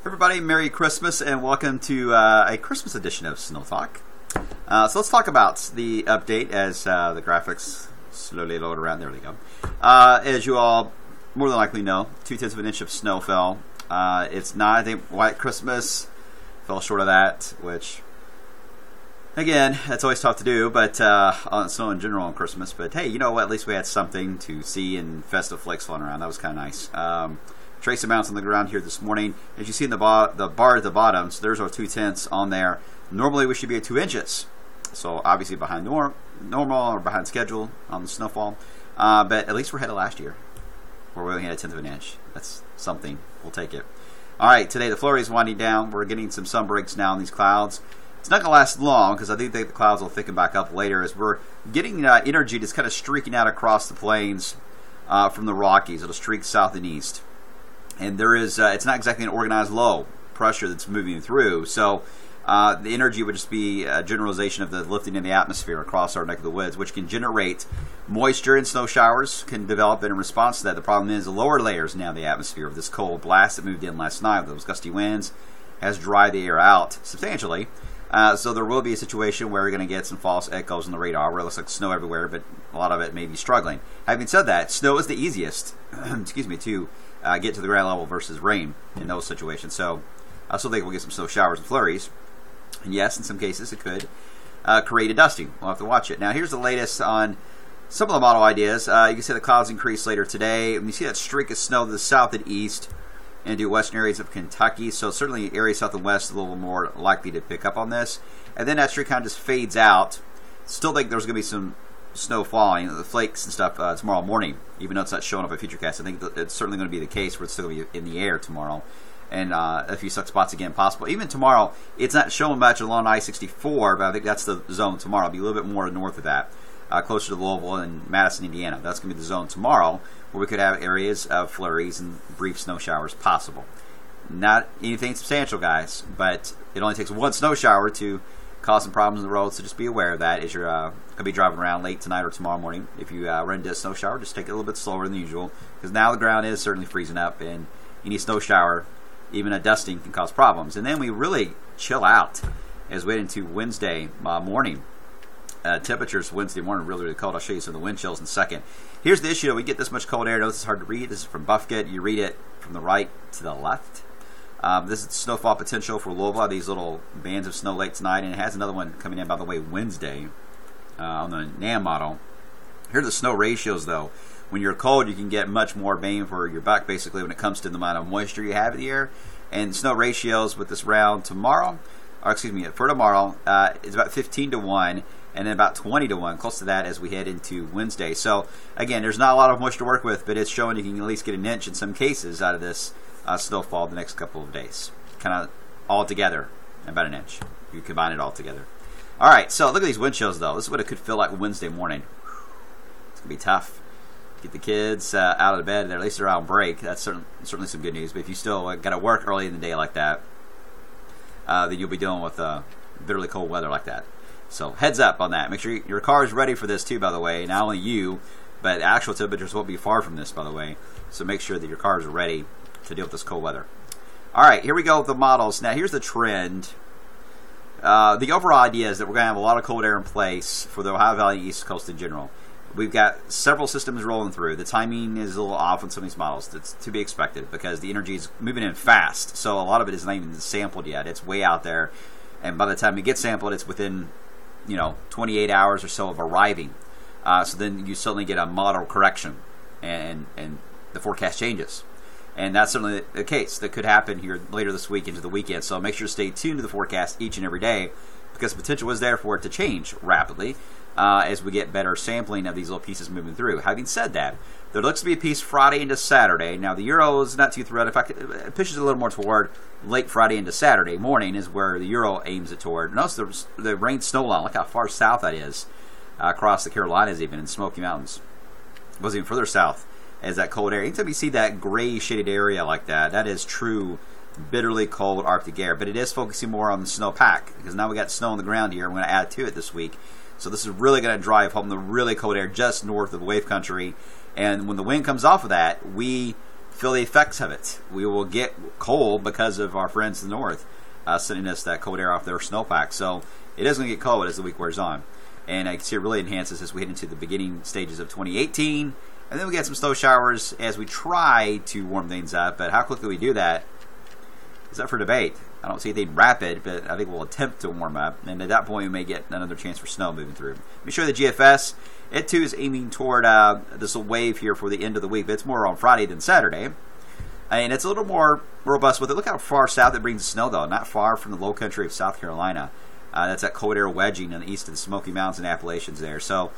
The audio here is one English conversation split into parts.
Everybody, Merry Christmas and welcome to a Christmas edition of Snow Talk. So let's talk about the update as the graphics slowly load around. There we go. As you all more than likely know, 2/10 of an inch of snow fell. It's not, I think, White Christmas. Fell short of that, which, again, that's always tough to do, but on snow in general on Christmas. But hey, you know what? At least we had something to see and festive flakes flying around. That was kind of nice. Trace amounts on the ground here this morning. As you see in the bar at the bottom, so there's our 2/10 on there. Normally we should be at 2 inches. So obviously behind normal or behind schedule on the snowfall. But at least we're ahead of last year, where we only had 1/10 of an inch. That's something. We'll take it. All right, today the flurry is winding down. We're getting some sun breaks now in these clouds. It's not going to last long because I do think the clouds will thicken back up later as we're getting energy that's kind of streaking out across the plains from the Rockies. It'll streak south and east. And there is, it's not exactly an organized low pressure that's moving through. So the energy would just be a generalization of the lifting in the atmosphere across our neck of the woods, which can generate moisture, and snow showers can develop. And in response to that, the problem is the lower layers now of the atmosphere of this cold blast that moved in last night with those gusty winds has dried the air out substantially. So there will be a situation where we're going to get some false echoes on the radar where it looks like snow everywhere, but a lot of it may be struggling. Having said that, snow is the easiest to get to the ground level versus rain in those situations. So I still think we'll get some snow showers and flurries. And yes, in some cases it could create a dusting. We'll have to watch it. Now here's the latest on some of the model ideas. You can see the clouds increase later today. And you see that streak of snow to the south and east into western areas of Kentucky. So certainly areas south and west a little more likely to pick up on this. And then that streak kind of just fades out. Still think there's going to be some snow falling, the flakes and stuff tomorrow morning, even though it's not showing up at Futurecast. I think it's certainly going to be the case where it's still going to be in the air tomorrow. And a few suck spots again possible. Even tomorrow, it's not showing much along I-64, but I think that's the zone tomorrow. It'll be a little bit more north of that, closer to Louisville and Madison, Indiana. That's going to be the zone tomorrow, where we could have areas of flurries and brief snow showers possible. Not anything substantial, guys, but it only takes one snow shower to cause some problems on the road, so just be aware of that as you're going to be driving around late tonight or tomorrow morning. If you run into a snow shower, just take it a little bit slower than usual, because now the ground is certainly freezing up, and any snow shower, even a dusting, can cause problems. And then we really chill out as we head into Wednesday morning. Temperatures Wednesday morning really, really cold. I'll show you some of the wind chills in a second. Here's the issue. We get this much cold air. Notice it's hard to read. This is from Buffget. You read it from the right to the left. This is snowfall potential for Louisville. These little bands of snow late tonight. And it has another one coming in, by the way, Wednesday on the NAM model. Here are the snow ratios, though. When you're cold, you can get much more bang for your buck, basically, when it comes to the amount of moisture you have in the air. And snow ratios with this round tomorrow, for tomorrow, is about 15-1, and then about 20-1, close to that as we head into Wednesday. So, again, there's not a lot of moisture to work with, but it's showing you can at least get an inch in some cases out of this snowfall the next couple of days. Kind of all together, about an inch. You combine it all together. All right, so look at these wind chills, though. This is what it could feel like Wednesday morning. It's going to be tough. Get the kids out of bed, at least they're on break. That's certainly some good news. But if you still got to work early in the day like that, then you'll be dealing with bitterly cold weather like that. So heads up on that. Make sure your car is ready for this too, by the way. Not only you, but actual temperatures won't be far from this, by the way. So make sure that your cars are ready to deal with this cold weather. All right, here we go with the models. Now here's the trend. The overall idea is that we're going to have a lot of cold air in place for the Ohio Valley East Coast in general. We've got several systems rolling through. The timing is a little off on some of these models. That's to be expected because the energy is moving in fast. So a lot of it is not even sampled yet. It's way out there. And by the time it gets sampled, it's within 28 hours or so of arriving. So then you suddenly get a model correction and the forecast changes. And that's certainly the case. That could happen here later this week into the weekend. So make sure to stay tuned to the forecast each and every day because the potential is there for it to change rapidly. As we get better sampling of these little pieces moving through. Having said that, there looks to be a piece Friday into Saturday. Now, the Euro is not too thrilled. In fact, it pushes a little more toward late Friday into Saturday morning is where the Euro aims it toward. Notice the rain snow line. Look how far south that is across the Carolinas even in Smoky Mountains. It goes even further south as that cold air. Anytime you see that gray shaded area like that, that is true bitterly cold Arctic air. But it is focusing more on the snowpack because now we got snow on the ground here. We're going to add to it this week. So this is really going to drive home the really cold air just north of wave country. And when the wind comes off of that, we feel the effects of it. We will get cold because of our friends in the north sending us that cold air off their snowpack. So it is going to get cold as the week wears on. And I can see it really enhances as we head into the beginning stages of 2018. And then we get some snow showers as we try to warm things up. But how quickly we do that is up for debate. I don't see anything rapid, but I think we'll attempt to warm up. And at that point, we may get another chance for snow moving through. Let me show you the GFS. It, too, is aiming toward this wave here for the end of the week. But it's more on Friday than Saturday. And it's a little more robust with it. Look how far south it brings the snow, though. Not far from the low country of South Carolina. That's that cold air wedging in the east of the Smoky Mountains and Appalachians there. So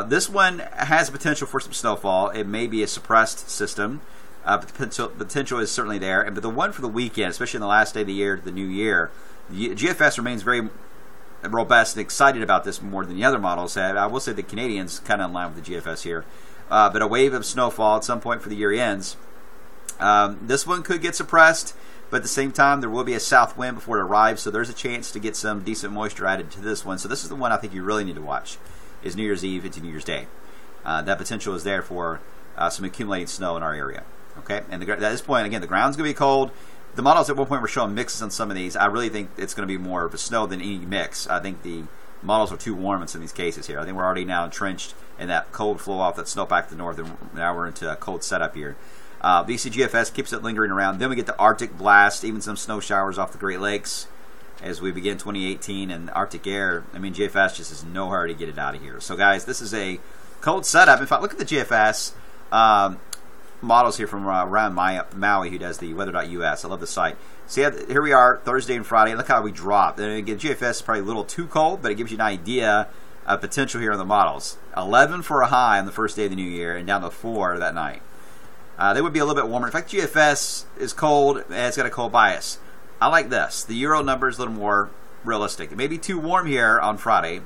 this one has potential for some snowfall. It may be a suppressed system. But the potential is certainly there. But the one for the weekend, especially in the last day of the year, the new year, the GFS remains very robust and excited about this more than the other models have. I will say the Canadians kind of in line with the GFS here. But a wave of snowfall at some point for the year ends. This one could get suppressed, but at the same time, there will be a south wind before it arrives, so there's a chance to get some decent moisture added to this one. So this is the one I think you really need to watch, is New Year's Eve into New Year's Day. That potential is there for some accumulating snow in our area. Okay, and at this point, again, the ground's going to be cold. The models at one point were showing mixes on some of these. I really think it's going to be more of a snow than any mix. I think the models are too warm in some of these cases here. I think we're already now entrenched in that cold flow off that snowpack to the north, and now we're into a cold setup here. BCGFS keeps it lingering around. Then we get the Arctic blast, even some snow showers off the Great Lakes as we begin 2018. And Arctic air, I mean, GFS just is no hurry to get it out of here. So, guys, this is a cold setup. In fact, look at the GFS models here from around Maui, who does the weather.us. I love the site. See, here we are, Thursday and Friday. Look how we dropped. And again, GFS is probably a little too cold, but it gives you an idea of potential here on the models. 11 for a high on the first day of the new year, and down to 4 that night. They would be a little bit warmer. In fact, GFS is cold, and it's got a cold bias. I like this. The Euro number is a little more realistic. It may be too warm here on Friday.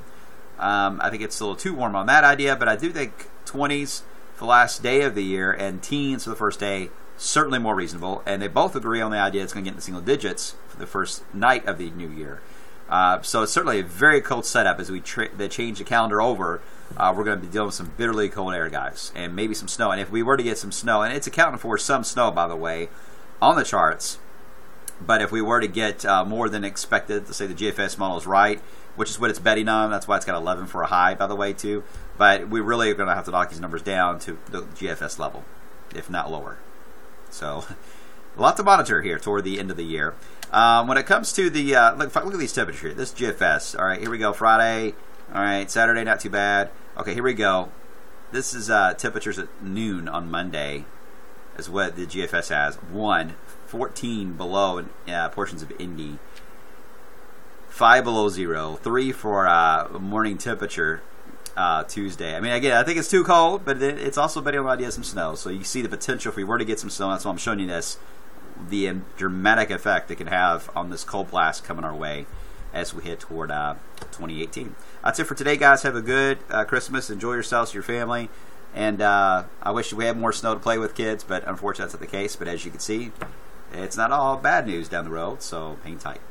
I think it's a little too warm on that idea, but I do think 20s for the last day of the year and teens for the first day, certainly more reasonable. And they both agree on the idea it's going to get in the single digits for the first night of the new year. So it's certainly a very cold setup as we change the calendar over. We're going to be dealing with some bitterly cold air, guys, and maybe some snow. And if we were to get some snow, and it's accounting for some snow, by the way, on the charts, but if we were to get more than expected, let's say the GFS model is right, which is what it's betting on. That's why it's got 11 for a high, by the way, too. But we really are going to have to knock these numbers down to the GFS level, if not lower. So a lot to monitor here toward the end of the year. When it comes to the look at these temperatures here. This GFS. All right, here we go. Friday. All right, Saturday, not too bad. Okay, here we go. This is temperatures at noon on Monday, is what the GFS has. 14 below in portions of Indy. 5 below 0. 3 for morning temperature Tuesday. I mean, again, I think it's too cold, but it's also betting on the idea of some snow. So you see the potential if we were to get some snow. That's why I'm showing you this. The dramatic effect it can have on this cold blast coming our way as we head toward 2018. That's it for today, guys. Have a good Christmas. Enjoy yourselves, your family. And I wish we had more snow to play with, kids, but unfortunately that's not the case. But as you can see, it's not all bad news down the road, so hang tight.